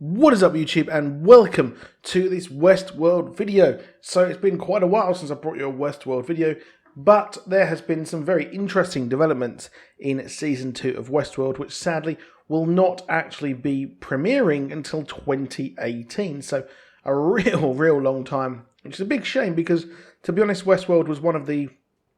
What is up YouTube, and welcome to this Westworld video. So it's been quite a while since I brought you a Westworld video, but there has been some very interesting developments in Season 2 of Westworld, which sadly will not actually be premiering until 2018. So a real long time, which is a big shame because, to be honest, Westworld was one of the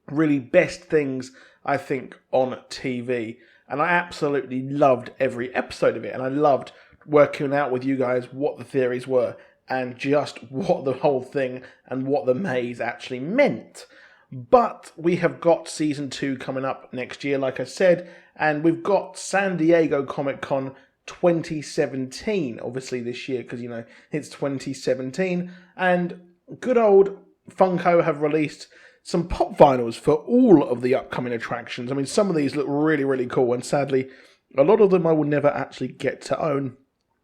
really best things, I think, on TV. And I absolutely loved every episode of it, and I loved working out with you guys what the theories were and just what the whole thing and what the maze actually meant. But we have got Season 2 coming up next year, like I said, and we've got San Diego Comic-Con 2017, obviously this year, because, you know, it's 2017, and good old Funko have released some pop vinyls for all of the upcoming attractions. I mean, some of these look really cool, and sadly, a lot of them I will never actually get to own,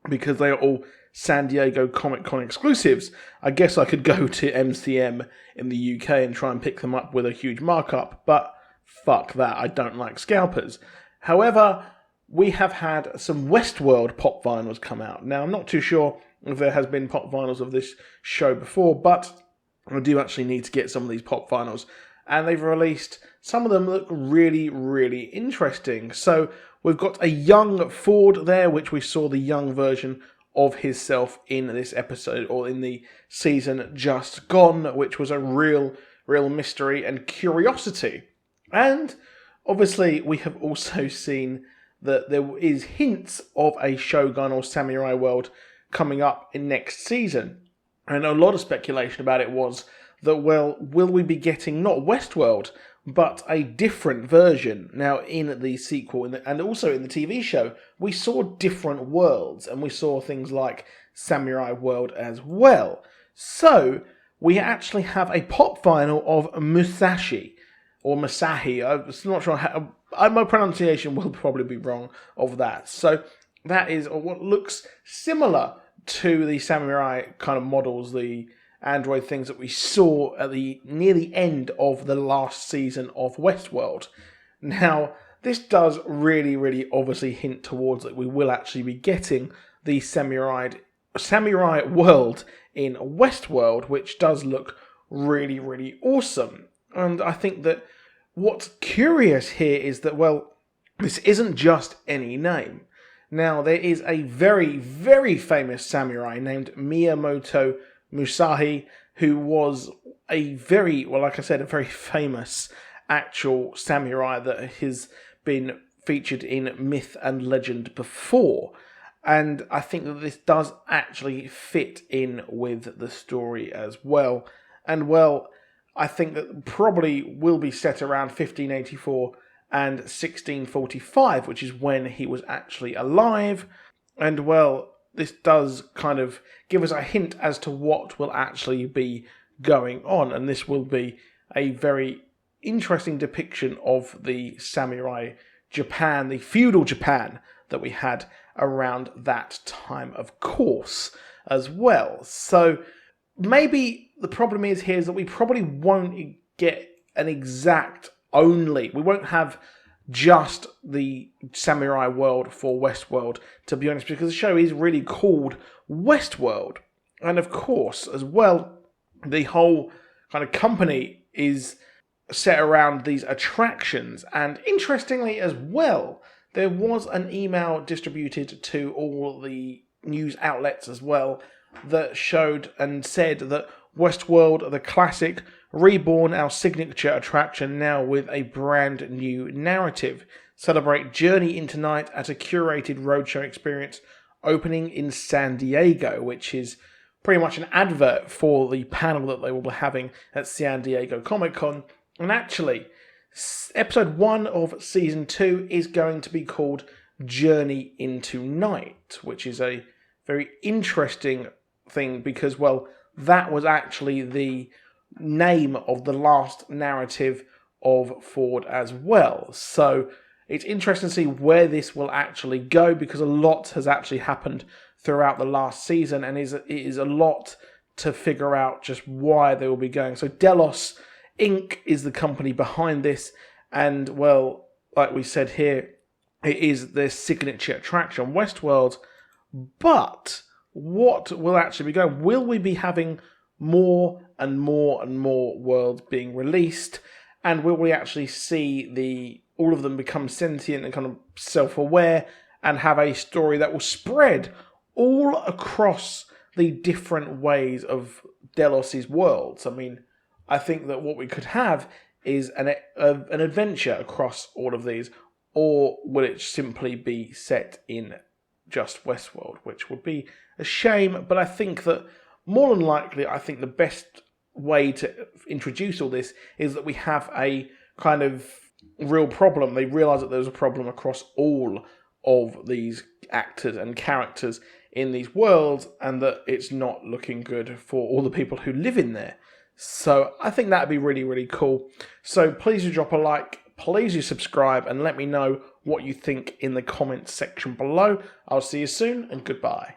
because they are all San Diego Comic-Con exclusives. I guess I could go to MCM in the UK and try and pick them up with a huge markup, but fuck that, I don't like scalpers. However, we have had some Westworld pop vinyls come out. Now, I'm not too sure if there has been pop vinyls of this show before, but I do actually need to get some of these pop vinyls. And they've released, some of them look really interesting. So we've got a young Ford there, which we saw the young version of himself in this episode, or in the season just gone, which was a real mystery and curiosity. And obviously we have also seen that there is hints of a Shogun or Samurai World coming up in next season. And a lot of speculation about it was that, well, will we be getting not Westworld, but a different version? Now, in the sequel, and also in the TV show, we saw different worlds, and we saw things like Samurai World as well. So, we actually have a pop vinyl of Musashi, or Musashi. I'm not sure how, my pronunciation will probably be wrong of that. So, that is what looks similar to the samurai kind of models, the android things that we saw at near the end of the last season of Westworld. Now, this does really obviously hint towards that we will actually be getting the samurai world in Westworld, which does look really awesome. And I think that what's curious here is that, well, this isn't just any name. Now, there is a very famous samurai named Miyamoto Musashi, who was a very famous actual samurai that has been featured in myth and legend before. And I think that this does actually fit in with the story as well. And, well, I think that probably will be set around 1584 and 1645, which is when he was actually alive. And, well, this does kind of give us a hint as to what will actually be going on. And this will be a very interesting depiction of the samurai Japan, the feudal Japan that we had around that time, of course, as well. So maybe the problem is here is that we probably won't get an exact only. We won't have just the samurai world for Westworld, to be honest, because the show is really called Westworld. And of course, as well, the whole kind of company is set around these attractions. And interestingly as well, there was an email distributed to all the news outlets as well that showed and said that Westworld, the classic, reborn, our signature attraction now with a brand new narrative. Celebrate Journey into Night at a curated roadshow experience opening in San Diego, which is pretty much an advert for the panel that they will be having at San Diego Comic-Con. And actually, episode 1 of season 2 is going to be called Journey into Night, which is a very interesting thing because, well, that was actually the name of the last narrative of Ford as well. So it's interesting to see where this will actually go, because a lot has actually happened throughout the last season, and it is a lot to figure out just why they will be going. So Delos Inc. is the company behind this, and, well, like we said here, it is their signature attraction, Westworld. But what will actually be going? Will we be having more and more and more worlds being released? And will we actually see all of them become sentient and kind of self-aware and have a story that will spread all across the different ways of Delos' worlds? I mean, I think that what we could have is an adventure across all of these, or will it simply be set in just Westworld, which would be a shame. But I think that more than likely, I think the best way to introduce all this is that we have a kind of real problem. They realise that there's a problem across all of these actors and characters in these worlds, and that it's not looking good for all the people who live in there. So I think that'd be really, really cool. So please do drop a like, please do subscribe, and let me know what you think in the comments section below. I'll see you soon, and goodbye.